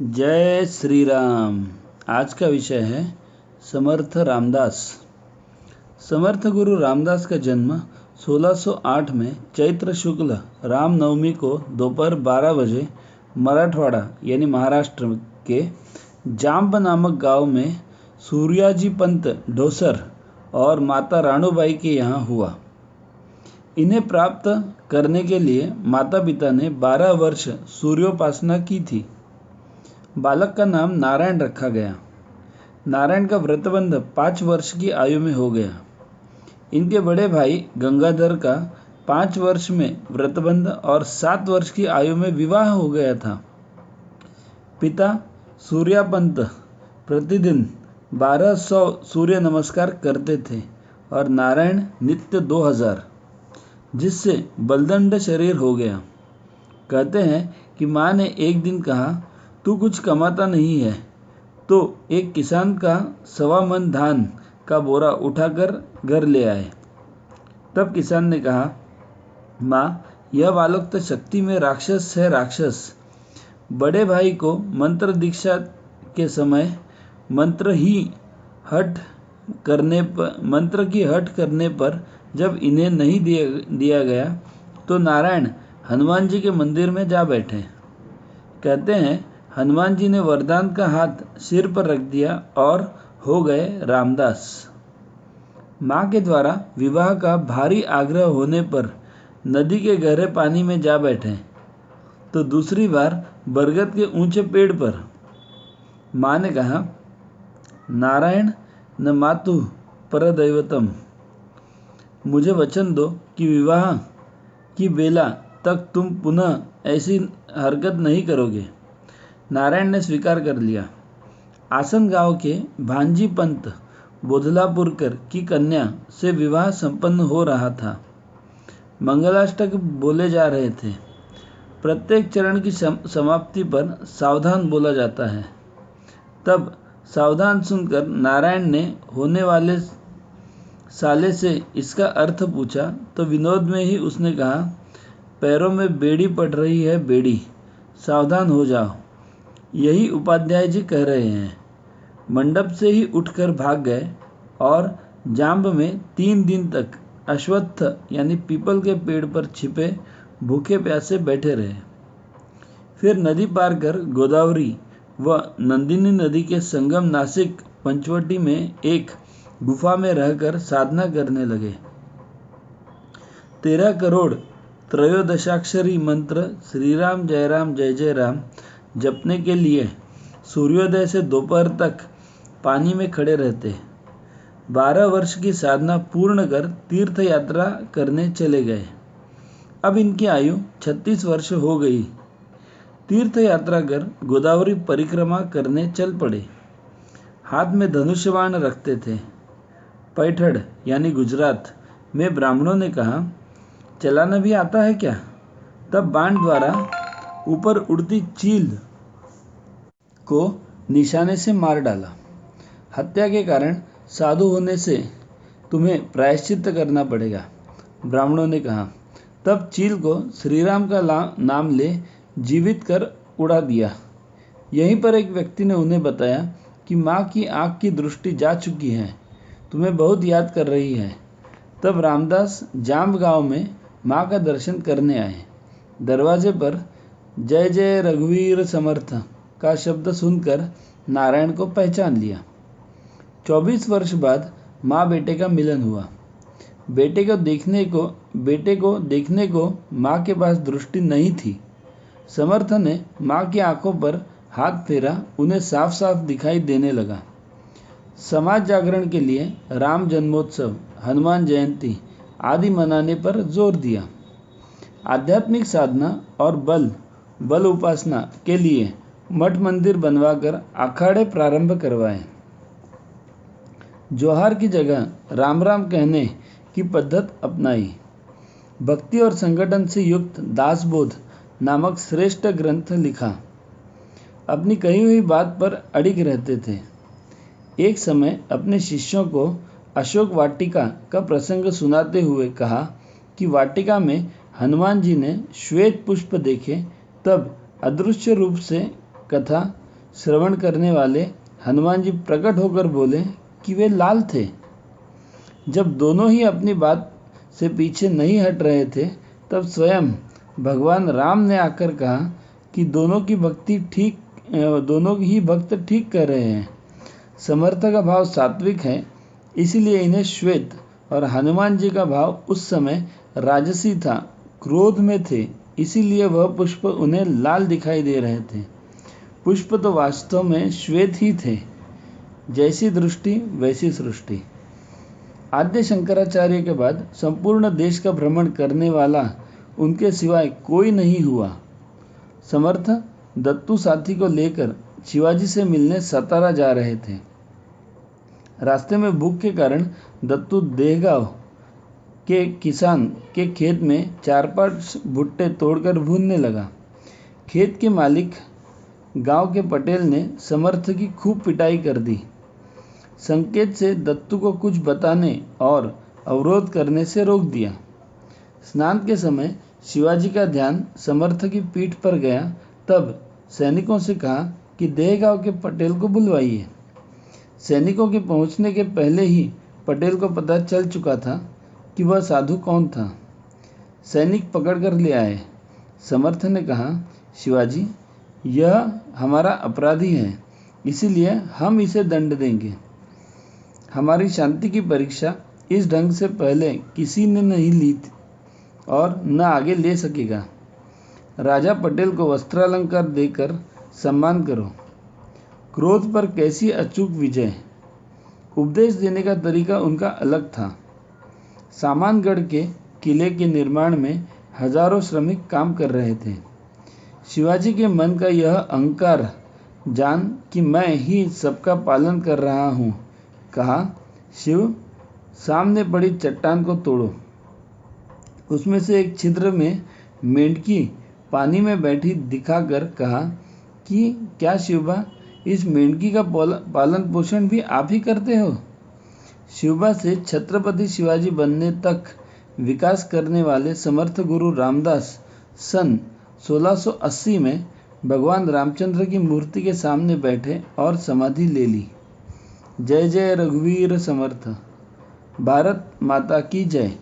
जय श्री राम। आज का विषय है समर्थ रामदास। समर्थ गुरु रामदास का जन्म 1608 में चैत्र शुक्ल रामनवमी को दोपहर 12 बजे मराठवाड़ा यानी महाराष्ट्र के जांब नामक गांव में सूर्याजी पंत ढोसर और माता राणूबाई के यहाँ हुआ। इन्हें प्राप्त करने के लिए माता पिता ने 12 वर्ष सूर्योपासना की थी। बालक का नाम नारायण रखा गया। नारायण का व्रतबंध 5 वर्ष की आयु में हो गया। इनके बड़े भाई गंगाधर का 5 वर्ष में व्रतबंध और 7 वर्ष की आयु में विवाह हो गया था। पिता सूर्यापंत प्रतिदिन 1200 सूर्य नमस्कार करते थे और नारायण नित्य 2000, जिससे बलदंड शरीर हो गया। कहते हैं कि माँ ने एक दिन कहा, तू कुछ कमाता नहीं है तो एक किसान का 1.25 मन धान का बोरा उठाकर घर ले आए। तब किसान ने कहा, माँ, यह बालक तो शक्ति में राक्षस है, राक्षस। बड़े भाई को मंत्र दीक्षा के समय मंत्र की हट करने पर जब इन्हें नहीं दिया गया तो नारायण हनुमान जी के मंदिर में जा बैठे। कहते हैं हनुमान जी ने वरदान का हाथ सिर पर रख दिया और हो गए रामदास। माँ के द्वारा विवाह का भारी आग्रह होने पर नदी के गहरे पानी में जा बैठे तो दूसरी बार बरगद के ऊंचे पेड़ पर। माँ ने कहा, नारायण न मातु परदैवतम, मुझे वचन दो कि विवाह की बेला तक तुम पुनः ऐसी हरकत नहीं करोगे। नारायण ने स्वीकार कर लिया। आसन गांव के भांजी पंत बोधलापुरकर की कन्या से विवाह संपन्न हो रहा था। मंगलाष्टक बोले जा रहे थे। प्रत्येक चरण की समाप्ति पर सावधान बोला जाता है। तब सावधान सुनकर नारायण ने होने वाले साले से इसका अर्थ पूछा तो विनोद में ही उसने कहा, पैरों में बेड़ी पड़ रही है, बेड़ी, सावधान हो जाओ। यही उपाध्याय जी कह रहे हैं। मंडप से ही उठकर भाग गए और जांब में 3 दिन तक अश्वत्थ यानी पीपल के पेड़ पर छिपे भूखे प्यासे बैठे रहे। फिर नदी पार कर गोदावरी व नंदिनी नदी के संगम नासिक पंचवटी में एक गुफा में रहकर साधना करने लगे। 13 करोड़ त्रयोदशाक्षरी मंत्र श्री राम जय जय राम जपने के लिए सूर्योदय से दोपहर तक पानी में खड़े रहते। 12 वर्ष की साधना पूर्ण कर तीर्थ यात्रा करने चले गए। अब इनकी आयु 36 वर्ष हो गई। तीर्थ यात्रा कर गोदावरी परिक्रमा करने चल पड़े। हाथ में धनुष्यबाण रखते थे। पैठड़ यानी गुजरात में ब्राह्मणों ने कहा, चलाना भी आता है क्या? तब बाण द्वारा ऊपर उड़ती चील को निशाने से मार डाला। हत्या के कारण साधु होने से तुम्हें प्रायश्चित करना पड़ेगा, ब्राह्मणों ने कहा। तब चील को श्री राम का नाम ले जीवित कर उड़ा दिया। यहीं पर एक व्यक्ति ने उन्हें बताया कि माँ की आँख की दृष्टि जा चुकी है, तुम्हें बहुत याद कर रही है। तब रामदास जांब गांव में माँ का दर्शन करने आए। दरवाजे पर जय जय रघुवीर समर्थ का शब्द सुनकर नारायण को पहचान लिया। 24 वर्ष बाद माँ बेटे का मिलन हुआ। बेटे को देखने को माँ के पास दृष्टि नहीं थी। समर्थ ने माँ की आंखों पर हाथ फेरा, उन्हें साफ साफ दिखाई देने लगा। समाज जागरण के लिए राम जन्मोत्सव, हनुमान जयंती आदि मनाने पर जोर दिया। आध्यात्मिक साधना और बल उपासना के लिए मठ मंदिर बनवाकर अखाड़े प्रारंभ करवाए। जोहार की जगह राम राम कहने की पद्धत अपनाई। भक्ति और संगठन से युक्त दासबोध नामक श्रेष्ठ ग्रंथ लिखा। अपनी कही हुई बात पर अड़िग रहते थे। एक समय अपने शिष्यों को अशोक वाटिका का प्रसंग सुनाते हुए कहा कि वाटिका में हनुमान जी ने श्वेत पुष्प देखे, तब अदृश्य रूप से कथा श्रवण करने वाले हनुमान जी प्रकट होकर बोले कि वे लाल थे। जब दोनों ही अपनी बात से पीछे नहीं हट रहे थे, तब स्वयं भगवान राम ने आकर कहा कि दोनों ही भक्त ठीक कर रहे हैं। समर्थ का भाव सात्विक है, इसलिए इन्हें श्वेत, और हनुमान जी का भाव उस समय राजसी था, क्रोध में थे, इसीलिए वह पुष्प उन्हें लाल दिखाई दे रहे थे। पुष्प तो वास्तव में श्वेत ही थे। जैसी दृष्टि वैसी सृष्टि। आद्य शंकराचार्य के बाद संपूर्ण देश का भ्रमण करने वाला उनके सिवाय कोई नहीं हुआ। समर्थ दत्तू साथी को लेकर शिवाजी से मिलने सतारा जा रहे थे। रास्ते में भूख के कारण दत्तू देहगांव के किसान के खेत में 4-5 भुट्टे तोड़कर भूनने लगा। खेत के मालिक गांव के पटेल ने समर्थ की खूब पिटाई कर दी। संकेत से दत्तू को कुछ बताने और अवरोध करने से रोक दिया। स्नान के समय शिवाजी का ध्यान समर्थ की पीठ पर गया, तब सैनिकों से कहा कि देहगांव के पटेल को बुलवाइए। सैनिकों के पहुंचने के पहले ही पटेल को पता चल चुका था कि वह साधु कौन था। सैनिक पकड़कर ले आए। समर्थ ने कहा, शिवाजी, यह हमारा अपराधी है, इसीलिए हम इसे दंड देंगे। हमारी शांति की परीक्षा इस ढंग से पहले किसी ने नहीं ली थी और न आगे ले सकेगा। राजा पटेल को वस्त्रालंकार देकर सम्मान करो। क्रोध पर कैसी अचूक विजय। उपदेश देने का तरीका उनका अलग था। सामानगढ़ के किले के निर्माण में हजारों श्रमिक काम कर रहे थे। शिवाजी के मन का यह अहंकार जान कि मैं ही सबका पालन कर रहा हूँ, कहा, शिव, सामने पड़ी चट्टान को तोड़ो। उसमें से एक छिद्र में मेंढकी पानी में बैठी दिखाकर कहा कि क्या शिवबा, इस मेंढकी का पालन पोषण भी आप ही करते हो? शिवबा से छत्रपति शिवाजी बनने तक विकास करने वाले समर्थ गुरु रामदास सन 1680 में भगवान रामचंद्र की मूर्ति के सामने बैठे और समाधि ले ली। जय जय रघुवीर समर्थ। भारत माता की जय।